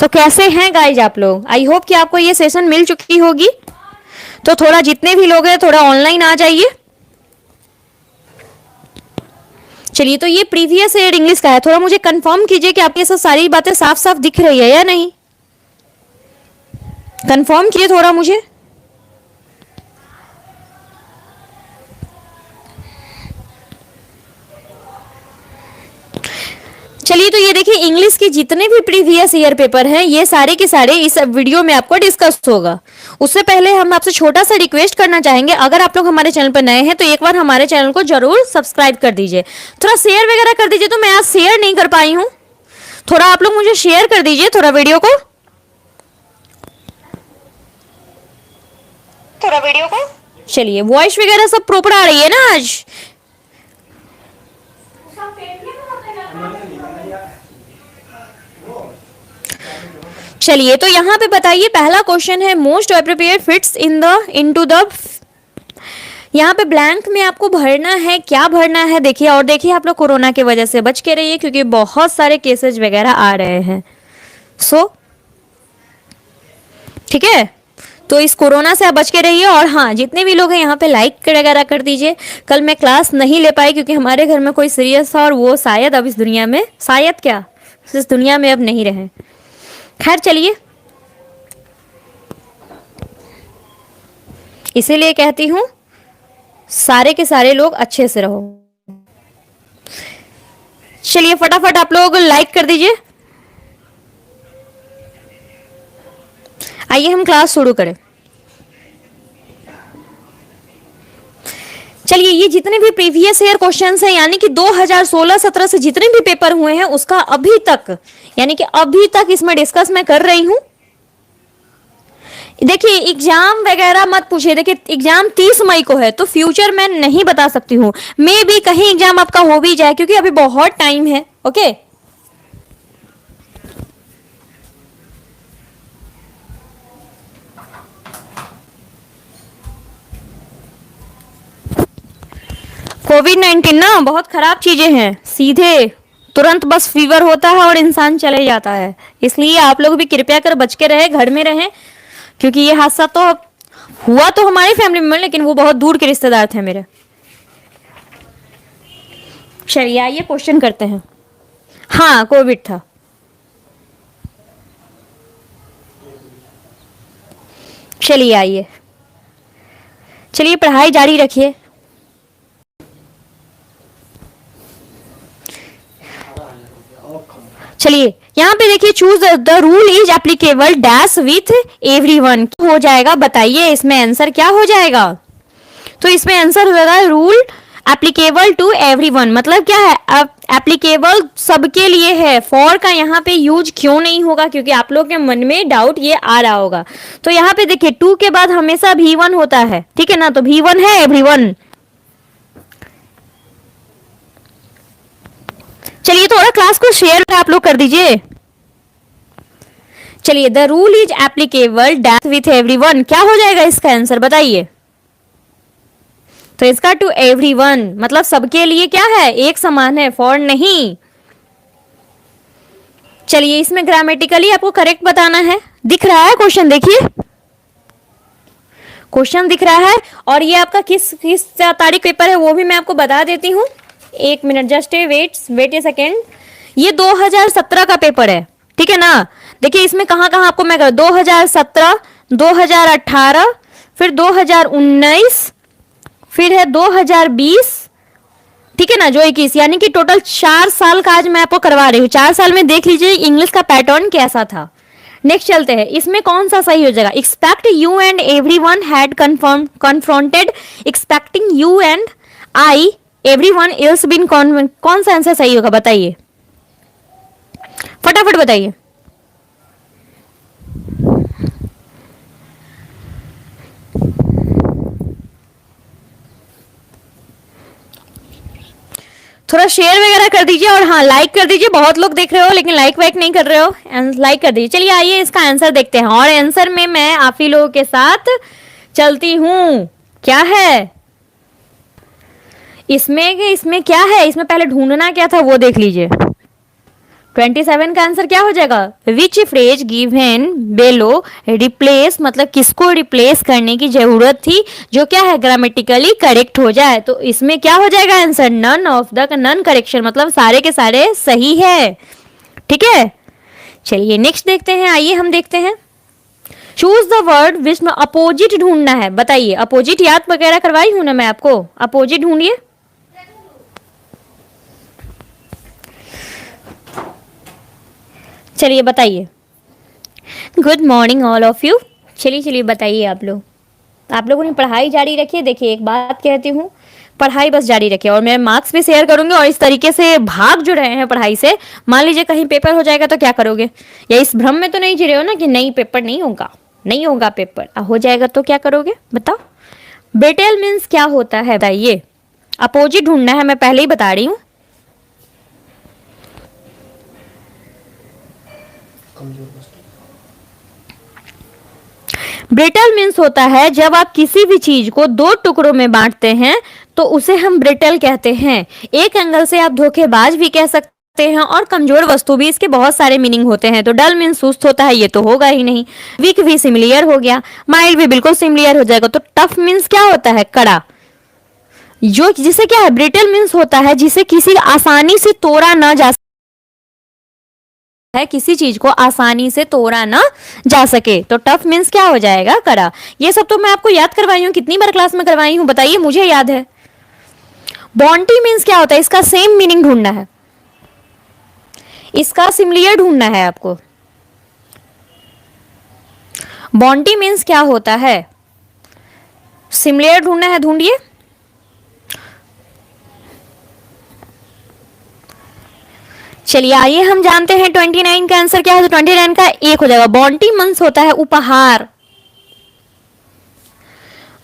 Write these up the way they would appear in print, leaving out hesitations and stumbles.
तो कैसे हैं गाइज आप लोग? आई होप कि आपको ये सेशन मिल चुकी होगी। तो थोड़ा जितने भी लोग हैं थोड़ा ऑनलाइन आ जाइए। चलिए, तो ये प्रीवियस ईयर इंग्लिश का है। थोड़ा मुझे कंफर्म कीजिए कि आपकी सब सारी बातें साफ साफ दिख रही है या नहीं। कंफर्म कीजिए थोड़ा मुझे। चलिए, तो ये देखिए इंग्लिश के जितने भी प्रीवियस ईयर पेपर हैं ये सारे के सारे इस वीडियो में आपको डिस्कस होगा। उससे पहले हम आपसे छोटा सा रिक्वेस्ट करना चाहेंगे, अगर आप लोग हमारे चैनल पर नए हैं तो एक बार हमारे चैनल को जरूर सब्सक्राइब कर दीजिए, थोड़ा शेयर वगैरह कर दीजिए। तो मैं आज शेयर नहीं कर पाई हूँ, थोड़ा आप लोग मुझे शेयर कर दीजिए थोड़ा वीडियो को। चलिए, वॉइस वगैरह सब प्रॉपर आ रही है ना आज? चलिए, तो यहाँ पे बताइए, पहला क्वेश्चन है most appropriate fits into the. यहाँ पे ब्लैंक में आपको भरना है, क्या भरना है देखिए। और देखिए आप लोग कोरोना की वजह से बच के रहिए क्योंकि बहुत सारे केसेस वगैरह आ रहे हैं। ठीक है, तो इस कोरोना से आप बच के रहिए। और हाँ, जितने भी लोग हैं यहाँ पे लाइक वगैरह कर दीजिए। कल मैं क्लास नहीं ले पाई क्योंकि हमारे घर में कोई सीरियस था और वो शायद अब इस दुनिया में, शायद क्या इस दुनिया में अब नहीं रहे। खैर चलिए, इसीलिए कहती हूं सारे के सारे लोग अच्छे से रहो। चलिए फटाफट आप लोग लाइक कर दीजिए। आइए हम क्लास शुरू करें। चलिए, ये जितने भी प्रीवियस ईयर क्वेश्चंस हैं यानी कि 2016-17 से जितने भी पेपर हुए हैं उसका अभी तक, यानी कि अभी तक इसमें डिस्कस मैं कर रही हूं। देखिए एग्जाम वगैरह मत पूछिए। देखिए एग्जाम 30 मई को है तो फ्यूचर मैं नहीं बता सकती हूँ, मे भी कहीं एग्जाम आपका हो भी जाए क्योंकि अभी बहुत टाइम है। ओके, कोविड-19 ना बहुत खराब चीजें हैं, सीधे तुरंत बस फीवर होता है और इंसान चले जाता है। इसलिए आप लोग भी कृपया कर बच के रहे, घर में रहें, क्योंकि ये हादसा तो हुआ तो हमारी फैमिली में, लेकिन वो बहुत दूर के रिश्तेदार थे मेरे। चलिए आइए क्वेश्चन करते हैं। हाँ, कोविड था। चलिए आइए, चलिए पढ़ाई जारी रखिए। चलिए यहाँ पे देखिए, choose the rule is applicable dash with everyone हो जाएगा। बताइए इसमें आंसर क्या हो जाएगा? तो इसमें आंसर हो जाएगा रूल एप्लीकेबल टू एवरीवन। मतलब क्या है? अब एप्लीकेबल सबके लिए है। फॉर का यहाँ पे यूज क्यों नहीं होगा? क्योंकि आप लोग के मन में डाउट ये आ रहा होगा। तो यहाँ पे देखिए टू के बाद हमेशा V1 होता है, ठीक है ना? तो V1 है एवरीवन। चलिए थोड़ा क्लास को शेयर आप लोग कर दीजिए। चलिए, the rule is applicable dash with everyone, क्या हो जाएगा इसका आंसर बताइए? तो इसका टू एवरीवन मतलब सबके लिए क्या है? एक समान है, फॉर नहीं। चलिए इसमें ग्रामेटिकली आपको करेक्ट बताना है। दिख रहा है क्वेश्चन? देखिए क्वेश्चन दिख रहा है। और ये आपका किस किस तारीख पेपर है वो भी मैं आपको बता देती हूँ। एक मिनट, जस्ट वेट ए सेकेंड। ये 2017 का पेपर है, ठीक है ना? देखिए इसमें कहाँ कहाँ आपको मैं 2017, 2018, फिर 2019, फिर है 2020, ठीक है ना? जो 21, यानी कि टोटल 4 साल का आज मैं आपको करवा रही हूँ। 4 साल में देख लीजिए इंग्लिश का पैटर्न कैसा था। नेक्स्ट चलते हैं, इसमें कौन सा सही हो जाएगा? Expect you and everyone had confronted, expecting you and I everyone else been, कौन सा आंसर सही होगा बताइए? फटाफट बताइए। थोड़ा शेयर वगैरह कर दीजिए और हाँ लाइक कर दीजिए। बहुत लोग देख रहे हो लेकिन लाइक वाइक नहीं कर रहे हो, लाइक कर दीजिए। चलिए आइए इसका आंसर देखते हैं। और आंसर में मैं आप ही लोगों के साथ चलती हूँ। क्या है इसमें क्या है? इसमें पहले ढूंढना क्या था वो देख लीजिए। 27 का आंसर क्या हो जाएगा? विच फ्रेज गिवन बेलो रिप्लेस, मतलब किसको रिप्लेस करने की जरूरत थी जो क्या है ग्रामेटिकली करेक्ट हो जाए। तो इसमें क्या हो जाएगा answer? None of the, none correction मतलब सारे के सारे सही है। ठीक है, चलिए नेक्स्ट देखते हैं। आइए हम देखते हैं, चूज द वर्ड विच में अपोजिट ढूंढना है। बताइए, अपोजिट याद वगैरह करवाई हूं ना मैं आपको, अपोजिट ढूंढिए। चलिए बताइए। Good morning all of you. चलिए चलिए बताइए आप लोगों ने पढ़ाई जारी रखिए। देखिए एक बात कहती हूँ, पढ़ाई बस जारी रखिए और मैं मार्क्स भी शेयर करूंगी। और इस तरीके से भाग जो रहे हैं पढ़ाई से, मान लीजिए कहीं पेपर हो जाएगा तो क्या करोगे? या इस भ्रम में तो नहीं जी रहे हो ना कि नहीं पेपर नहीं होगा, नहीं होगा पेपर, हो जाएगा तो क्या करोगे बताओ? ब्रिटेल मीन्स क्या होता है बताइए? अपोजिट ढूंढना है, मैं पहले ही बता रही हूँ। ब्रिटल मीन्स होता है जब आप किसी भी चीज को दो टुकड़ों में बांटते हैं तो उसे हम ब्रिटल कहते हैं। एक एंगल से आप धोखेबाज भी कह सकते हैं और कमजोर वस्तु भी, इसके बहुत सारे मीनिंग होते हैं। तो डल मीन्स सुस्त होता है, ये तो होगा ही नहीं। वीक भी सिमिलियर हो गया, माइल्ड भी बिल्कुल सिमिलियर हो जाएगा। तो टफ मीन्स क्या होता है? कड़ा। जो जिसे क्या है, ब्रिटल मीन्स होता है जिसे किसी आसानी से तोड़ा ना जा है, किसी चीज को आसानी से तोड़ा ना जा सके। तो टफ मीन्स क्या हो जाएगा? कड़ा। ये सब तो मैं आपको याद करवाई हूँ, कितनी बार क्लास में करवाई हूँ बताइए, मुझे याद है। बॉन्टी मीन्स क्या होता है? इसका सेम मीनिंग ढूंढना है, इसका सिमिलियर ढूंढना है आपको। बॉन्टी मीन्स क्या होता है? सिमिलियर ढूंढना है, ढूंढिए। चलिए आइए हम जानते हैं 29 का आंसर क्या है। तो 29 का एक हो जाएगा। बॉन्टी मीन्स होता है उपहार।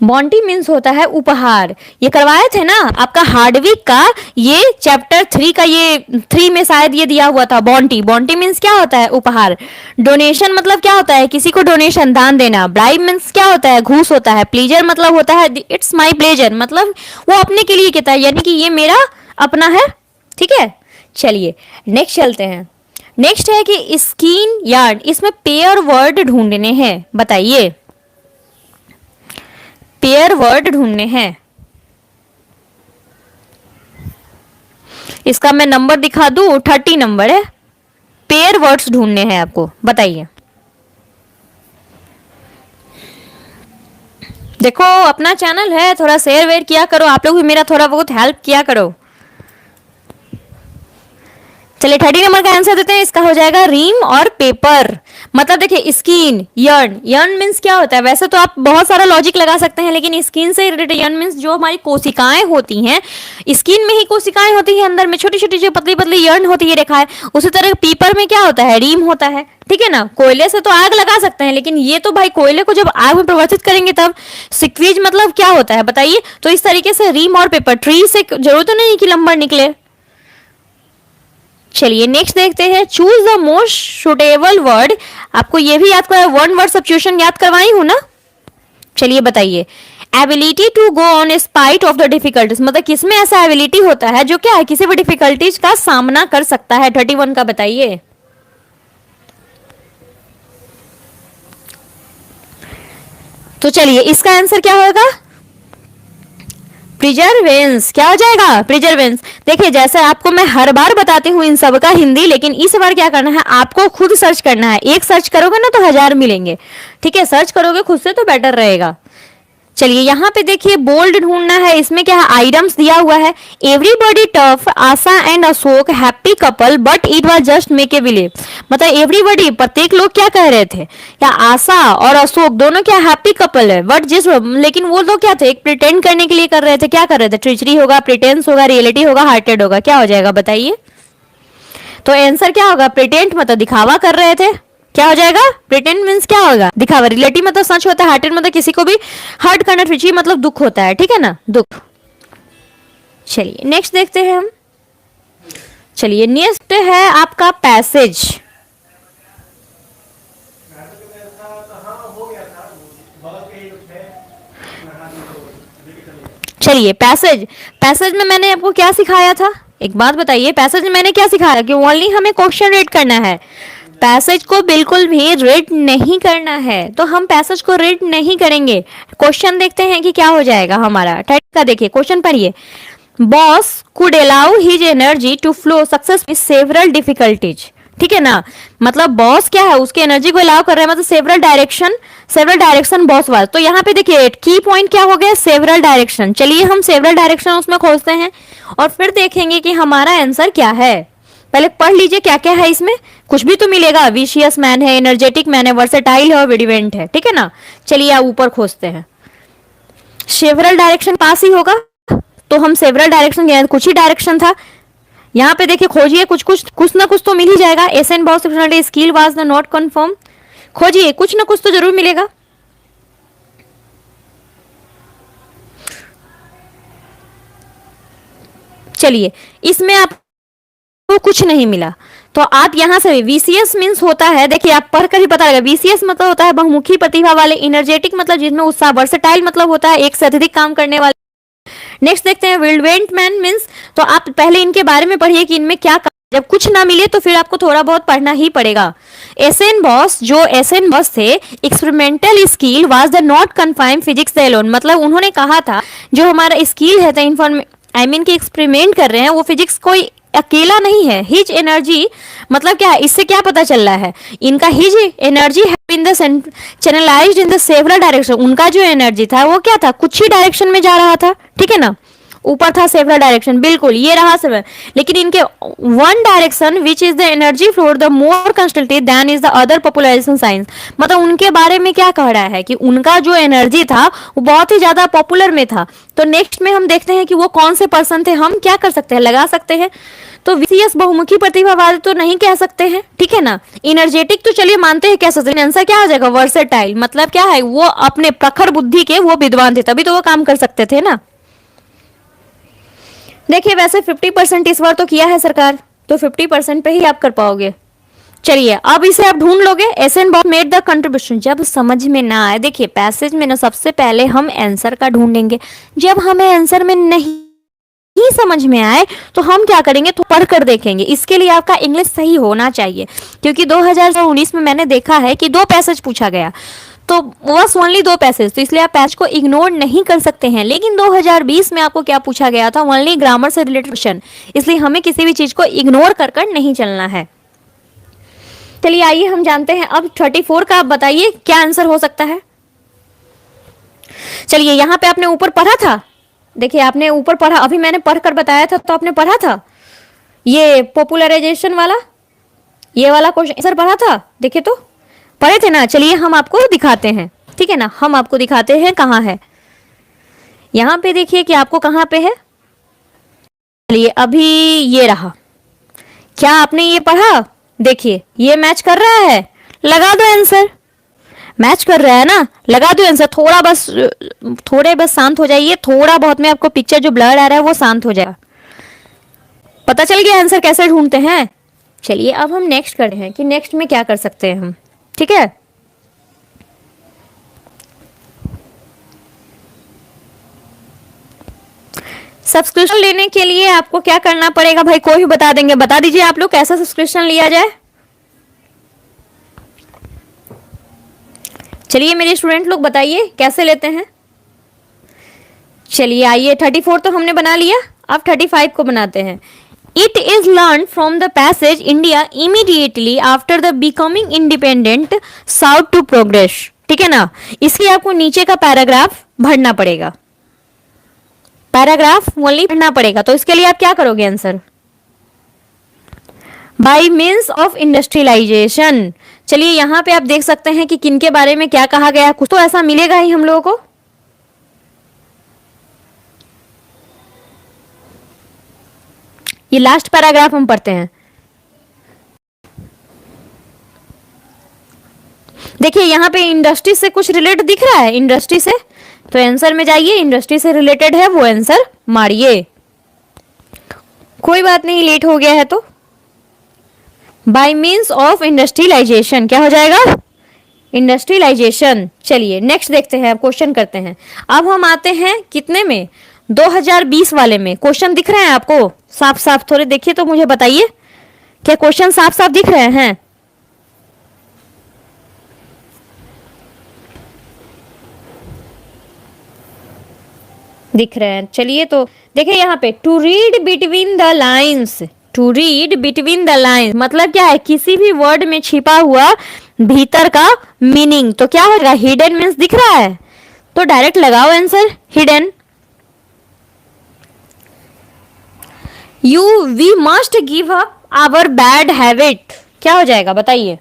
बॉन्टी मीन्स होता है उपहार। ये करवाए थे ना आपका हार्डविक का, ये चैप्टर 3 का, ये 3 में शायद ये दिया हुआ था। बॉन्टी, बॉन्टी मीन्स क्या होता है? उपहार। डोनेशन मतलब क्या होता है? किसी को डोनेशन, दान देना। ब्राइब मीन्स क्या होता है? घूस होता है। प्लीजर मतलब होता है इट्स माई प्लेजर, मतलब वो अपने के लिए कहता है, यानी कि ये मेरा अपना है। ठीक है, चलिए नेक्स्ट चलते हैं। नेक्स्ट है कि स्किन यार्ड, इसमें पेयर वर्ड ढूंढने हैं। बताइए, पेयर वर्ड ढूंढने हैं। इसका मैं नंबर दिखा दूं, 30 नंबर है। पेयर वर्ड्स ढूंढने हैं आपको, बताइए। देखो अपना चैनल है, थोड़ा शेयर वेयर किया करो, आप लोग भी मेरा थोड़ा बहुत हेल्प किया करो। चलिए 30 नंबर का आंसर देते हैं। इसका हो जाएगा रीम और पेपर। मतलब देखिए स्किन, यर्न, यर्न मीन्स क्या होता है? वैसे तो आप बहुत सारा लॉजिक लगा सकते हैं, लेकिन स्किन से रिलेटेड यर्न मीन्स जो हमारी कोशिकाएं होती हैं, स्किन में ही कोशिकाएं होती हैं, अंदर में छोटी छोटी जो पतली पतली यर्न होती है, रेखा है। उसी तरह पेपर में क्या होता है? रीम होता है। ठीक है ना, कोयले से तो आग लगा सकते हैं, लेकिन ये तो भाई कोयले को जब आग में परिवर्तित करेंगे तब। सिक्वीज मतलब क्या होता है बताइए? तो इस तरीके से रीम और पेपर, ट्री से जरूरत नहीं कि लंबर निकले। चलिए नेक्स्ट देखते हैं। Choose the most suitable word. आपको ये भी याद करवाया, वन वर्ड सब्स्टिट्यूशन याद करवाई हूं ना। चलिए बताइए, ability to go on spite of the difficulties, मतलब किसमें ऐसा एबिलिटी होता है जो क्या है, किसी भी डिफिकल्टीज का सामना कर सकता है। 31 का बताइए। तो चलिए इसका आंसर क्या होगा? प्रिजर्वेंस। क्या हो जाएगा? प्रिजर्वेंस। देखिए जैसे आपको मैं हर बार बताती हूँ इन सब का हिंदी, लेकिन इस बार क्या करना है, आपको खुद सर्च करना है। एक सर्च करोगे ना तो 1000 मिलेंगे। ठीक है, सर्च करोगे खुद से तो बेटर रहेगा। चलिए यहाँ पे देखिए बोल्ड ढूंढना है। इसमें क्या है? आइटम्स दिया हुआ है। Everybody tough, Asha and Ashok happy couple but it was just make a believe. मतलब एवरीबॉडी, प्रत्येक लोग क्या कह रहे थे, या आशा और अशोक दोनों क्या हैप्पी कपल है, बट लेकिन वो लोग क्या थे, एक प्रिटेंड करने के लिए कर रहे थे। क्या कर रहे थे? ट्रिचरी होगा, प्रिटेंस होगा, रियलिटी होगा, हार्टेड होगा। क्या हो जाएगा बताइए? तो आंसर क्या होगा? प्रिटेंट मतलब दिखावा कर रहे थे। क्या हो जाएगा? प्रिटेंड मीन्स क्या होगा? दिखावा। रिलेटिव मतलब सच होता है। हार्टेड मतलब किसी को भी हर्ट करना। ट्रिची मतलब दुख होता है। ठीक है ना, दुख। चलिए नेक्स्ट देखते हैं हम। चलिए नेक्स्ट है आपका पैसेज। चलिए पैसेज, पैसेज में मैंने आपको क्या सिखाया था? एक बात बताइए, पैसेज में मैंने क्या सिखाया कि ओनली हमें क्वेश्चन रीड करना है, पैसेज को बिल्कुल भी रीड नहीं करना है। तो हम पैसेज को रीड नहीं करेंगे, क्वेश्चन देखते हैं कि क्या हो जाएगा हमारा। थर्ड का देखिए क्वेश्चन पढ़िए। Bose could allow his energy to flow success with several difficulties, ठीक है ना। मतलब बॉस क्या है, उसकी एनर्जी को अलाउ कर रहा है, मतलब सेवरल डायरेक्शन बॉस वाज। तो यहाँ पे देखिए की पॉइंट क्या हो गया, सेवरल डायरेक्शन। चलिए हम सेवरल डायरेक्शन उसमें खोजते हैं और फिर देखेंगे कि हमारा आंसर क्या है। पहले पढ़ लीजिए क्या क्या है इसमें, कुछ भी तो मिलेगा। विशियस मैन है, एनर्जेटिक मैन है, वर्सेटाइल है और विडिवेंट है, ठीक है ना। चलिए आप ऊपर खोजते हैं, सेवरल डायरेक्शन पास ही होगा, तो हम सेवरल डायरेक्शन गए, कुछ ही डायरेक्शन था। यहाँ पे देखिए खोजिए, कुछ ना कुछ तो मिल ही जाएगा। SN boss skill was the not confirm, खोजिए कुछ ना कुछ तो जरूर मिलेगा। चलिए इसमें आपको कुछ नहीं मिला, तो आप यहां से वीसीएस मींस होता है, देखिए आप पढ़कर ही पता लगा। वीसीएस मतलब होता है बहुमुखी प्रतिभा वाले, एनर्जेटिक मतलब जिसमें उत्साह, वर्सेटाइल मतलब होता है एक से अधिक काम करने वाले। नेक्स्ट देखते हैं विल्डेंट मैन मींस, तो आप पहले इनके बारे में पढ़िए कि इनमें क्या, जब कुछ ना मिले तो फिर आपको थोड़ा बहुत पढ़ना ही पड़ेगा। एसएन बॉस, जो एसएन बॉस थे, experimental skill was the not confined physics the Elon, मतलब उन्होंने कहा था जो हमारा स्किल है कि एक्सपेरिमेंट कर रहे हैं वो फिजिक्स कोई अकेला नहीं है। हिज एनर्जी मतलब क्या है, इससे क्या पता चल रहा है, इनका his energy in the channelised in the several direction, उनका जो एनर्जी था वो क्या था, कुछ ही डायरेक्शन में जा रहा था, ठीक है ना। ऊपर था सेवरल डायरेक्शन, बिल्कुल ये रहा सेवरल, लेकिन इनके one direction which is the energy flow the more constantly than is the other popularization science, मतलब उनके बारे में क्या कह रहा है कि उनका जो एनर्जी था वो बहुत ही ज्यादा पॉपुलर में था। तो नेक्स्ट में हम देखते हैं कि वो कौन से पर्सन थे, हम क्या कर सकते हैं, लगा सकते हैं। तो विशेष बहुमुखी प्रतिभावादी तो नहीं कह सकते हैं, ठीक है ना। एनर्जेटिक तो चलिए मानते हैं, कह सकते हैं। आंसर क्या आ जाएगा, वर्सेटाइल, मतलब क्या है, वो अपने प्रखर बुद्धि के वो विद्वान थे, तभी तो वो काम कर सकते थे ना। देखिए वैसे 50% इस बार तो किया है सरकार, तो 50% पे ही आप कर पाओगे। चलिए अब इसे आप ढूंढ लोगे। SN Bose made the contribution, जब समझ में ना आए, देखिए पैसेज में ना सबसे पहले हम आंसर का ढूंढेंगे, जब हमें आंसर में नहीं समझ में आए तो हम क्या करेंगे, तो पढ़ कर देखेंगे। इसके लिए आपका इंग्लिश सही होना चाहिए, क्योंकि 2019 में मैंने देखा है कि 2 पैसेज पूछा गया, तो बस ओनली 2 पैसेज, तो इसलिए आप पैसेज को इग्नोर नहीं कर सकते हैं। लेकिन 2020 में आपको क्या पूछा गया था, ओनली ग्रामर से रिलेटेड क्वेश्चन, इसलिए हमें किसी भी चीज को इग्नोर कर कर नहीं चलना है। चलिए आइए हम जानते हैं अब 34 का, आप बताइए क्या आंसर हो सकता है। चलिए यहाँ पे आपने ऊपर पढ़ा था, देखिए आपने ऊपर पढ़ा, अभी मैंने पढ़कर बताया था, तो आपने पढ़ा था ये पॉपुलराइजेशन वाला, ये वाला क्वेश्चन आंसर पढ़ा था, देखिए तो पढ़े थे ना। चलिए हम आपको दिखाते हैं, ठीक है ना, हम आपको दिखाते हैं कहाँ है। यहाँ पे देखिए कि आपको कहाँ पे है। चलिए अभी ये रहा, क्या आपने ये पढ़ा, देखिए ये मैच कर रहा है, लगा दो आंसर। मैच कर रहा है ना, लगा दो आंसर। थोड़े बस शांत हो जाइए, थोड़ा बहुत में आपको पिक्चर जो ब्लर आ रहा है वो शांत हो जाएगा। पता चल गया आंसर कैसे ढूंढते हैं। चलिए अब हम नेक्स्ट करते हैं कि नेक्स्ट में क्या कर सकते हैं हम, ठीक है। सब्सक्रिप्शन लेने के लिए आपको क्या करना पड़ेगा भाई, कोई भी बता देंगे, बता दीजिए आप लोग कैसा सब्सक्रिप्शन लिया जाए। चलिए मेरे स्टूडेंट लोग बताइए कैसे लेते हैं। चलिए आइए 34 तो हमने बना लिया, अब 35 को बनाते हैं। It is learn from the passage India immediately after the becoming independent south to progress, ठीक है ना। इसलिए आपको नीचे का पैराग्राफ भरना पड़ेगा, पैराग्राफ ओनली पढ़ना पड़ेगा। तो इसके लिए आप क्या करोगे answer, by means of industrialization. चलिए यहां पे आप देख सकते हैं कि किन के बारे में क्या कहा गया है, कुछ तो ऐसा मिलेगा ही हम लोगों को। ये लास्ट पैराग्राफ हम पढ़ते हैं। देखिए यहां पे इंडस्ट्री से कुछ रिलेटेड दिख रहा है, इंडस्ट्री से, तो आंसर में जाइए, इंडस्ट्री से रिलेटेड है वो आंसर मारिए। कोई बात नहीं, लेट हो गया है तो। बाय मीन्स ऑफ इंडस्ट्रियलाइजेशन क्या हो जाएगा, इंडस्ट्रियलाइजेशन। चलिए नेक्स्ट देखते हैं, अब क्वेश्चन करते हैं। अब हम आते हैं कितने में, 2020 वाले में। क्वेश्चन दिख रहे हैं आपको, साफ साफ थोड़े देखिए तो मुझे बताइए, क्या क्वेश्चन साफ साफ दिख रहे हैं? दिख रहे हैं। चलिए तो देखिए यहाँ पे to read between the lines, to read between the lines मतलब क्या है, किसी भी वर्ड में छिपा हुआ भीतर का मीनिंग। तो क्या होगा, हिडन मीन्स दिख रहा है, तो डायरेक्ट लगाओ answer hidden. You we must give up our bad habit, क्या हो जाएगा बताइए?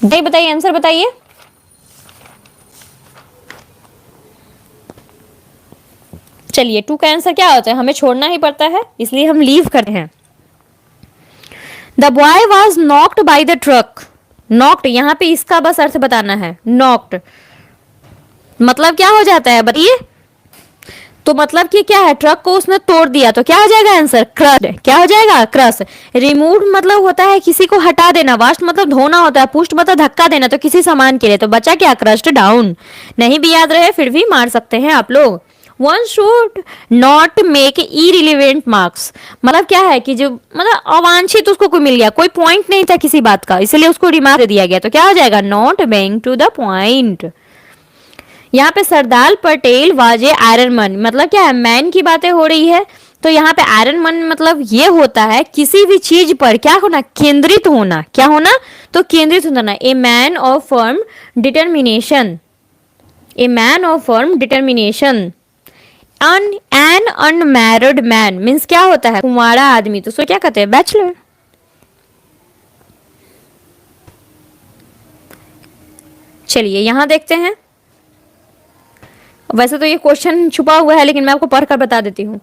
नहीं बताइए, आंसर बताइए। चलिए टू का आंसर क्या होता है, हमें छोड़ना ही पड़ता है इसलिए हम लीव करते हैं। The boy was knocked by the truck, knocked यहाँ पे इसका बस अर्थ बताना है, नॉक्ड मतलब क्या हो जाता है बताइए? तो मतलब कि क्या है, ट्रक को उसने तोड़ दिया, तो क्या हो जाएगा आंसर, क्रश। क्या हो जाएगा, क्रश। रिमूव मतलब होता है किसी को हटा देना, वास्ट मतलब धोना होता है, पुष्ट मतलब धक्का देना, तो किसी सामान के लिए। तो बचा क्या, क्रश्ड डाउन। नहीं भी याद रहे फिर भी मार सकते हैं आप लोग। One should not make irrelevant marks मतलब क्या है कि जो मतलब अवांछित उसको कोई मिल गया, कोई पॉइंट नहीं था किसी बात का, इसलिए उसको रिमार्क दे दिया गया। तो क्या हो जाएगा, not being to the point. यहाँ पे सरदार पटेल वाजे आयरन मैन मतलब क्या है, मैन की बातें हो रही है। तो यहाँ पे आयरन मैन मतलब ये होता है किसी भी चीज पर क्या होना, केंद्रित होना। क्या होना, तो केंद्रित होना। A man of firm determination, a man of firm determination. An unmarried man means क्या होता है, कुंवारा आदमी, तो उसको क्या कहते हैं, बैचलर। चलिए यहां देखते हैं। वैसे तो ये क्वेश्चन छुपा हुआ है लेकिन मैं आपको पढ़कर बता देती हूँ।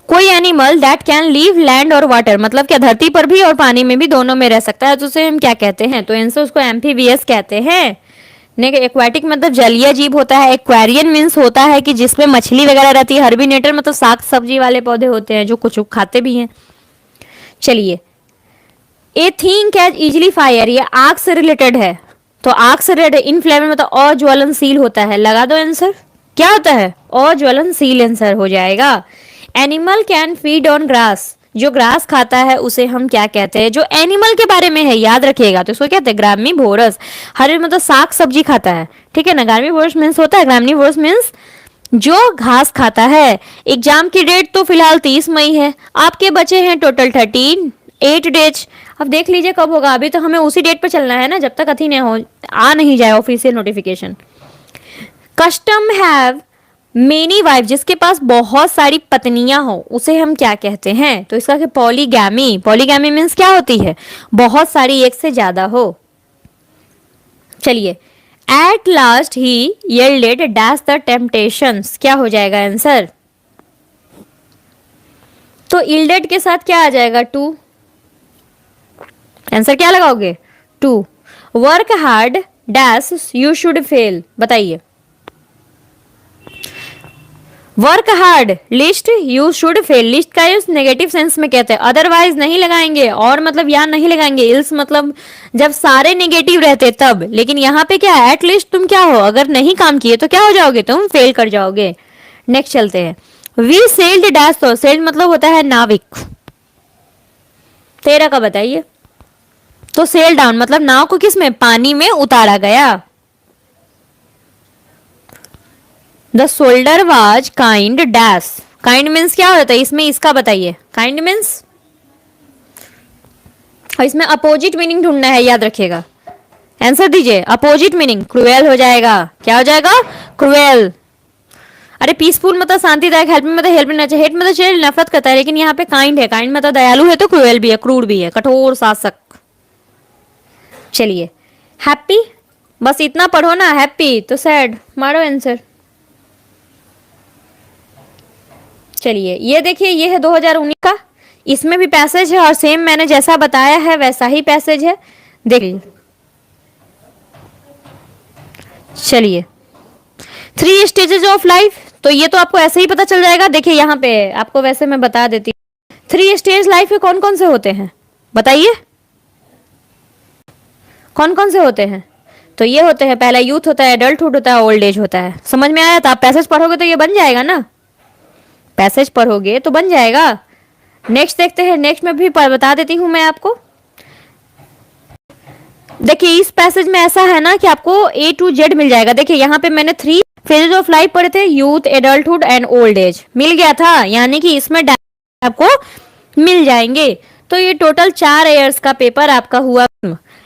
कोई animal that can leave land और वाटर मतलब क्या, धरती पर भी और पानी में भी, दोनों में रह सकता है, तो उसे हम क्या कहते हैं? तो आंसर उसको एम्फीबियस कहते हैं। एक्वाटिक मतलब जलीय जीव होता है। एक्वेरियन मीन्स होता है कि जिसमें मछली वगैरह रहती है। हर्बिनेटर मतलब साग सब्जी वाले पौधे होते हैं जो कुछ खाते भी हैं। चलिए, a thing catch easily fire, ये आग से रिलेटेड है। तो आग से रिलेटेड, इनफ्लेमेबल मतलब अज्वलनशील होता है। लगा दो आंसर, क्या होता है, अज्वलनशील आंसर हो जाएगा। Animal can feed on grass, जो ग्रास खाता है उसे हम क्या कहते हैं? जो एनिमल के बारे में है याद रखिएगा, तो इसको कहते हैं ग्रामिवोरस। हर मतलब साग सब्जी खाता है, ठीक है ना। ग्रामिवोरस मीन्स होता है, ग्रामिवोरस मीन्स जो घास खाता है। एग्जाम की डेट तो फिलहाल 30 मई है, आपके बचे हैं टोटल 8 डेज। अब देख लीजिए कब होगा, अभी तो हमें उसी डेट पर चलना है ना, जब तक अथी नहीं हो, आ नहीं जाए official notification. Custom have many wife, जिसके पास बहुत सारी पत्नियां हो उसे हम क्या कहते हैं? तो इसका पॉलीगैमी। पॉलीगैमी मीन्स क्या होती है, बहुत सारी, एक से ज्यादा हो। चलिए, at last he yielded dash the temptations, क्या हो जाएगा आंसर? तो यील्डेड के साथ क्या आ जाएगा, टू। आंसर क्या लगाओगे, two. Work hard dash you should fail, बताइए। Work hard lest you should fail, lest का यूज नेगेटिव सेंस में कहते हैं, अदरवाइज नहीं लगाएंगे। और मतलब यहाँ नहीं लगाएंगे, इल्स मतलब जब सारे नेगेटिव रहते तब। लेकिन यहाँ पे क्या है, एटलीस्ट तुम क्या हो, अगर नहीं काम किए तो क्या हो जाओगे, तुम फेल कर जाओगे। नेक्स्ट चलते हैं। वी सेल्ड डैश, तो सेल्ड मतलब होता है नाविक। 13 का बताइए। तो सेल डाउन मतलब नाव को किस में, पानी में उतारा गया। The soldier was kind dash, kind means क्या होता है इसमें, इसका बताइए। काइंड मीन्स, और इसमें अपोजिट मीनिंग ढूंढना है, याद रखिएगा। आंसर दीजिए, अपोजिट मीनिंग क्रुएल हो जाएगा। क्या हो जाएगा, क्रुएल। अरे पीसफुल मतलब शांतिदायक, हेल्पिंग मतलब हेल्प नेचर, हेट मतलब चेहरे नफरत करता है, लेकिन यहाँ पे काइंड है, काइंड मतलब दयालु है, तो क्रुएल भी है, क्रूर भी है, कठोर शासक। चलिए, हैप्पी बस इतना पढ़ो ना, हैप्पी तो सैड, मारो आंसर। चलिए ये देखिए, ये है 2019 का, इसमें भी पैसेज है और सेम मैंने जैसा बताया है वैसा ही पैसेज है, देखिए। चलिए, 3 स्टेजेस ऑफ लाइफ, तो ये तो आपको ऐसे ही पता चल जाएगा। देखिए यहाँ पे आपको वैसे मैं बता देती हूँ, 3 स्टेज लाइफ में कौन कौन से होते हैं बताइए, कौन कौन से होते हैं? तो ये होते हैं, पहला यूथ होता है, एडल्टहुड होता है, ओल्ड एज होता है। समझ में आया? तो आप पैसेज पढ़ोगे तो ये बन जाएगा ना, पैसेज पढ़ोगे तो बन जाएगा। नेक्स्ट देखते हैं, नेक्स्ट में भी बता देती हूं मैं आपको। देखिए इस पैसेज में ऐसा है ना कि आपको A to Z मिल जाएगा। देखिए यहाँ पे मैंने 3 फेजेज ऑफ लाइफ पढ़े थे, youth, adulthood and old age, मिल गया था, यानी कि इसमें आपको मिल जाएंगे। तो ये टोटल 4 ईयर्स का पेपर आपका हुआ,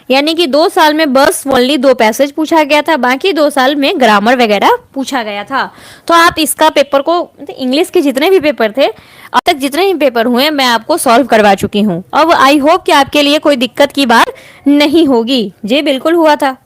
यानी कि 2 साल में बस ओनली 2 पैसेज पूछा गया था, बाकी 2 साल में ग्रामर वगैरह पूछा गया था। तो आप इसका पेपर को, इंग्लिश के जितने भी पेपर थे अब तक, जितने ही पेपर हुए मैं आपको सॉल्व करवा चुकी हूँ। अब आई होप कि आपके लिए कोई दिक्कत की बात नहीं होगी। जी बिल्कुल हुआ था।